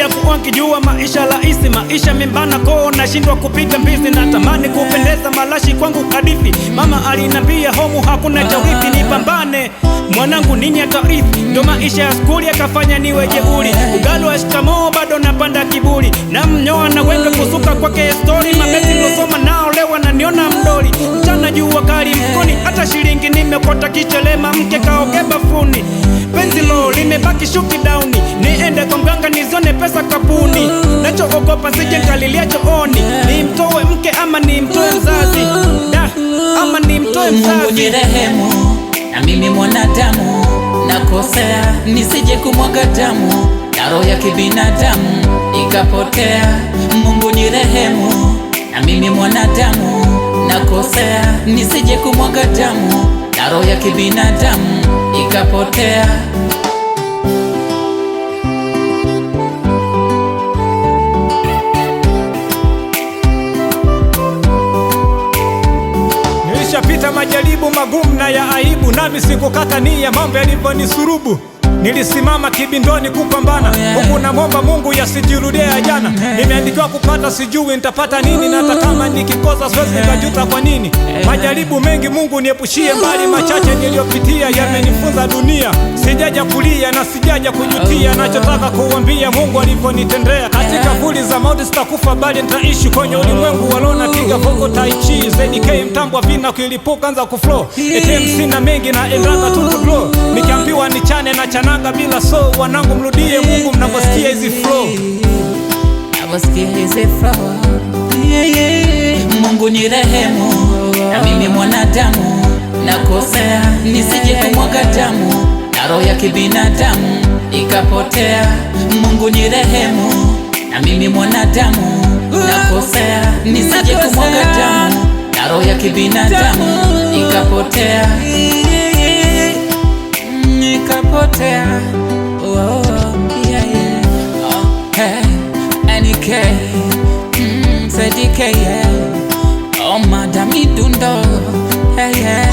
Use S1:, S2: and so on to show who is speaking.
S1: Sijakuwa nikijua maisha rahisi, maisha membana koo, nashindwa kupiga mbizi. Natamani kupendeza, malashi kwangu hadithi. Mama alinambia homu hakuna cha urithi, nipambane mwanangu nini atarithi. Ndo maisha ya skuli yakafanya niwe jeuri, ugali wa shikamoo bado napanda kiburi. Na mnyoa na wembe kusuka kwake story, mabesi losoma nao lewa na niona mdoli. Mchana jua kali mkoni, hata shilingi nimekota kichelema, mke kaoge bafuni. Penzi lo limebaki shuki down, niende kwa mganga nizone pesa kapuni. Nacho ogopa sije nkalilia chooni, nimtoe mke ama nimtoe mzazi, da ama nimtoe mzazi.
S2: Mungu nirehemu, na mimi mwanadamu nakosea, nisije kumwaga damu na roho ya kibinadamu ikapotea. Mungu nirehemu, na mimi mwanadamu nakosea, nisije kumwaga damu na roho ya kibinadamu ikapotea.
S1: Nilishapita majaribu magumu na ya aibu, nami sikukata nia mambo yalivyonisurubu. Nilisimama kibindoni kupambana, huku namwomba Mungu yasijirudie ya jana. Nimeandikiwa kupata, sijui nitapata nini, na hata kama nikikosa siwezi nikajuta kwa nini. Majaribu mengi Mungu niepushie mbali, machache niliyopitia yamenifunza dunia. Sijaja kulia na sijaja kujutia, nachotaka kuambia Mungu alivyonitendea. Katika vuli za mauti sitakufa bali nitaishi, kwenye ulimwengu walona piga voko taichi. ZK mtambwa vina kuilipuka anza kuflow, ATM sina mengi na endraga tu to glow. Nikiambiwa nichane na chananga bila so, wanangu mrudie Mungu mnaposikia hizi flow.
S2: Mungu nirehemu, na mimi mwanadamu nakosea, nisije kumwaga damu na roho ya kibinadamu ikapotea. Mungu nirehemu, na mimi mwanadamu nakosea, nisije kumwaga damu na roho ya kibinadamu ikapotea. Ikapotea. Oh, yeah, yeah. Oh, hey, NK, ZK, yeah. Oh, Madam Idundo, hey, yeah.